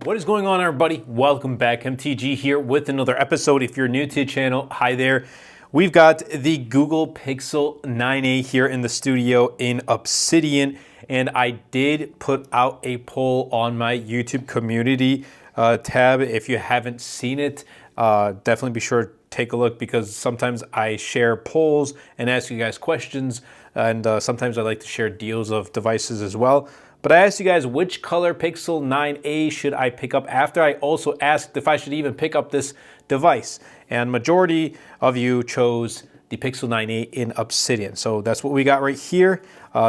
What is going on, everybody? Welcome back. MTG here with another episode. If you're new to the channel, hi there. We've got the Google Pixel 9a here in the studio in Obsidian, and I did put out a poll on my YouTube community tab. If you haven't seen it, definitely be sure to take a look, because sometimes I share polls and ask you guys questions, and sometimes I like to share deals of devices as well. But I asked you guys which color Pixel 9a should I pick up after I also asked if I should even pick up this device. And majority of you chose the Pixel 9a in Obsidian. So that's what we got right here.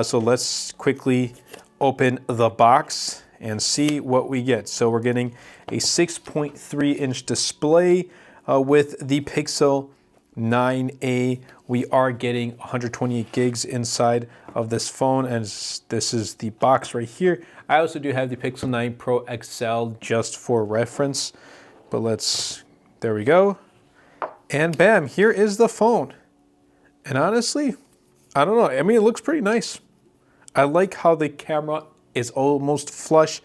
So let's quickly open the box and see what we get. So we're getting a 6.3-inch display with the Pixel 9a. We are getting 128 gigs inside of this phone, and this is the box right here. I also do have the Pixel 9 Pro XL just for reference, but there we go. And bam, here is the phone. And honestly, I don't know, I mean, it looks pretty nice. I like how the camera is almost flush,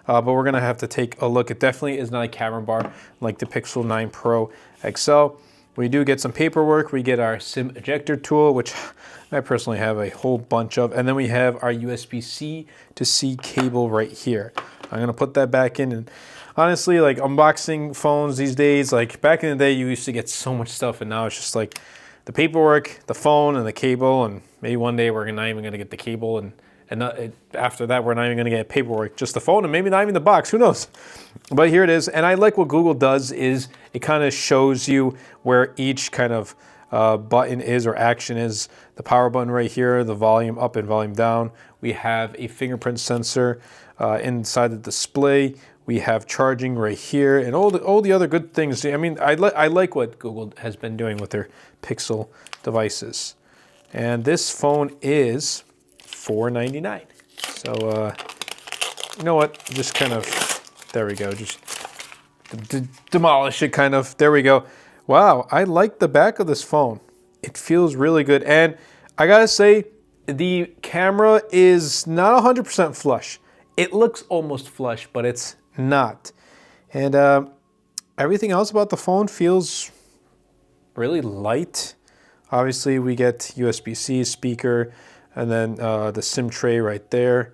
but we're gonna have to take a look. It definitely is not a camera bar like the Pixel 9 Pro XL. We do get some paperwork. We get our SIM ejector tool, which I personally have a whole bunch of. And then we have our USB-C to C cable right here. I'm gonna put that back in. And honestly, like unboxing phones these days, like back in the day, you used to get so much stuff, and now it's just like the paperwork, the phone, and the cable. And maybe one day we're not even gonna get the cable, and after that, we're not even gonna get paperwork, just the phone, and maybe not even the box, who knows? But here it is, and I like what Google does is it kind of shows you where each kind of button is or action is. The power button right here, the volume up and volume down. We have a fingerprint sensor inside the display. We have charging right here, and all the other good things. I mean, I like what Google has been doing with their Pixel devices. And this phone is $499. So you know what? Just kind of, there we go. Just demolish it, kind of. There we go. Wow, I like the back of this phone. It feels really good, and I gotta say, the camera is not 100% flush. It looks almost flush, but it's not. And everything else about the phone feels really light. Obviously, we get USB-C speaker, and then the SIM tray right there,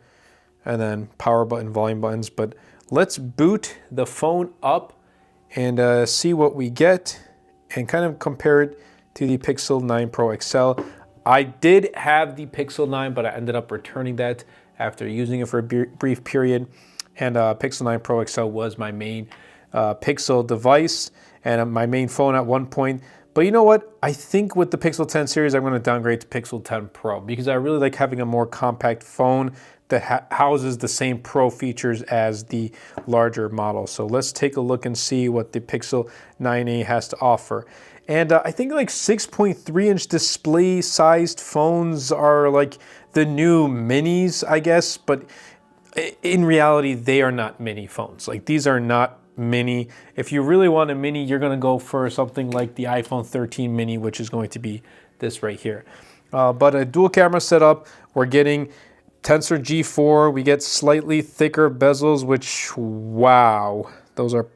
and then power button, volume buttons. But let's boot the phone up and see what we get and kind of compare it to the Pixel 9 Pro XL. I did have the Pixel 9, but I ended up returning that after using it for a brief period. And Pixel 9 Pro XL was my main Pixel device and my main phone at one point. But you know what? I think with the Pixel 10 series, I'm going to downgrade to Pixel 10 Pro, because I really like having a more compact phone that houses the same Pro features as the larger model. So let's take a look and see what the Pixel 9a has to offer. And I think like 6.3-inch display sized phones are like the new minis, I guess. But in reality, they are not mini phones. Like, these are not mini. If you really want a mini, you're going to go for something like the iPhone 13 mini, which is going to be this right here. But a dual camera setup, we're getting Tensor G4. We get slightly thicker bezels, which, wow, those are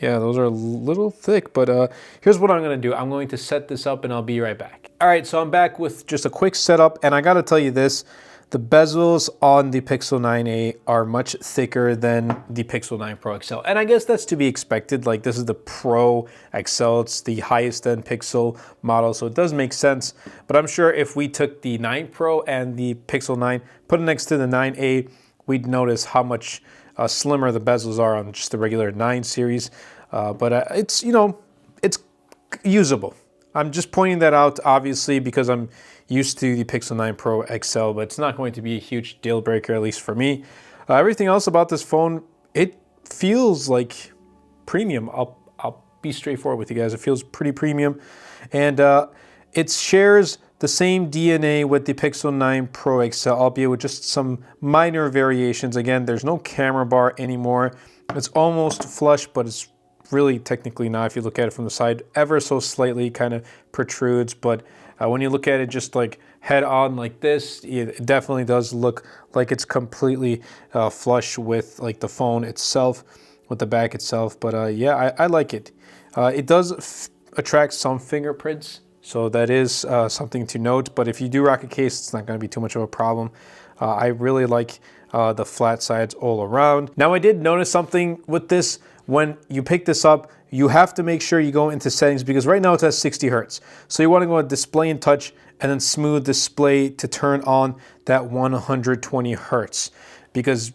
a little thick. But here's what I'm going to do. I'm going to set this up and I'll be right back. All right, so I'm back with just a quick setup, and I got to tell you this. The bezels on the Pixel 9a are much thicker than the Pixel 9 Pro XL. And I guess that's to be expected. Like, this is the Pro XL. It's the highest end Pixel model, so it does make sense. But I'm sure if we took the 9 Pro and the Pixel 9, put it next to the 9a, we'd notice how much slimmer the bezels are on just the regular 9 series. But it's, you know, it's usable. I'm just pointing that out, obviously, because I'm used to the Pixel 9 Pro XL, but it's not going to be a huge deal breaker, at least for me. Everything else about this phone, it feels like premium. I'll be straightforward with you guys. It feels pretty premium. And it shares the same DNA with the Pixel 9 Pro XL, albeit with just some minor variations. Again, there's no camera bar anymore. It's almost flush, but it's really technically not. If you look at it from the side, ever so slightly kind of protrudes, but when you look at it just like head on like this, it definitely does look like it's completely flush with like the phone itself. with the back itself. But yeah, I like it. It does attract some fingerprints, so that is something to note. But if you do rock a case, it's not going to be too much of a problem. I really like the flat sides all around. Now, I did notice something with this. When you pick this up, you have to make sure you go into settings, because right now it's at 60 hertz. So you want to go to display and touch, and then smooth display to turn on that 120 hertz. Because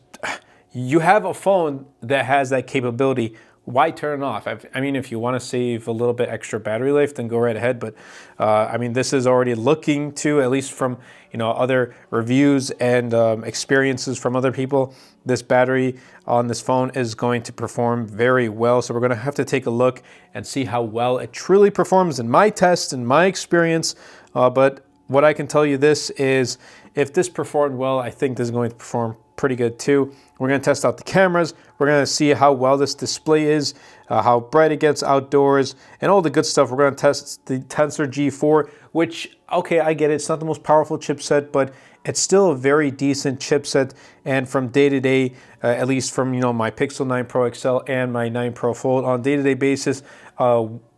you have a phone that has that capability. Why turn it off? I mean, if you want to save a little bit extra battery life, then go right ahead. But I mean, this is already looking to, at least from other reviews and experiences from other people, this battery on this phone is going to perform very well. So we're going to have to take a look and see how well it truly performs in my test and my experience. But what I can tell you this is, if this performed well, I think this is going to perform pretty good too. We're going to test out the cameras. We're going to see how well this display is, how bright it gets outdoors, and all the good stuff. We're going to test the Tensor G4, which, okay, I get it. It's not the most powerful chipset, but it's still a very decent chipset. And from day to day, at least from my Pixel 9 Pro XL and my 9 Pro Fold, on day-to-day basis,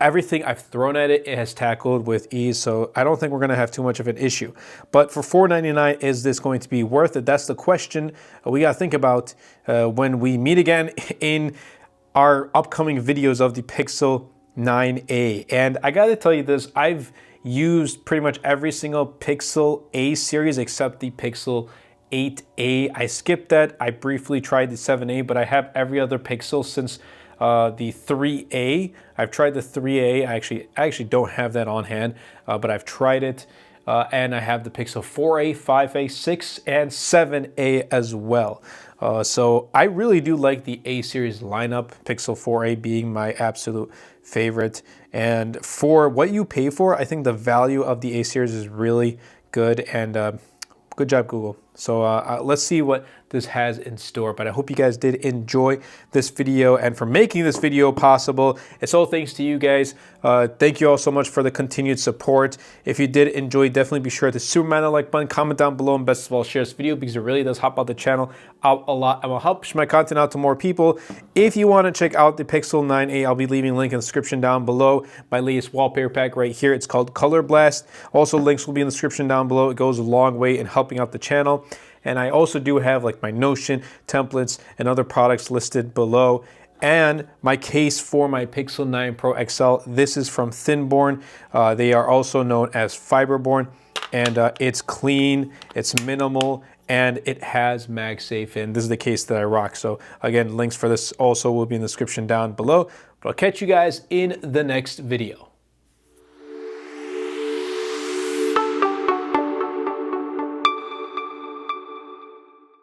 everything I've thrown at it, it has tackled with ease. So I don't think we're going to have too much of an issue. But for $499, is this going to be worth it? That's the question we got to think about when we meet again in our upcoming videos of the Pixel 9a. And I got to tell you this, I've used pretty much every single Pixel A series except the Pixel 8a. I skipped that. I briefly tried the 7a, but I have every other Pixel since the 3a. I've tried the 3a. I actually don't have that on hand, but I've tried it. And I have the Pixel 4a, 5a, 6, and 7a as well. So I really do like the A series lineup, Pixel 4a being my absolute favorite. And for what you pay for, I think the value of the A series is really good. And good job, Google. So let's see what this has in store. But I hope you guys did enjoy this video, and for making this video possible. It's all thanks to you guys. Thank you all so much for the continued support. If you did enjoy, definitely be sure to superman the like button, comment down below, and best of all, share this video, because it really does help out the channel out a lot and will help push my content out to more people. If you want to check out the Pixel 9a, I'll be leaving a link in the description down below. My latest wallpaper pack right here. It's called Color Blast. Also, links will be in the description down below. It goes a long way in helping out the channel. And I also do have like my Notion templates and other products listed below. And my case for my Pixel 9 Pro XL, this is from Thinborn. They are also known as Fiberborn. And it's clean, it's minimal, and it has MagSafe. And this is the case that I rock. So again, links for this also will be in the description down below. But I'll catch you guys in the next video.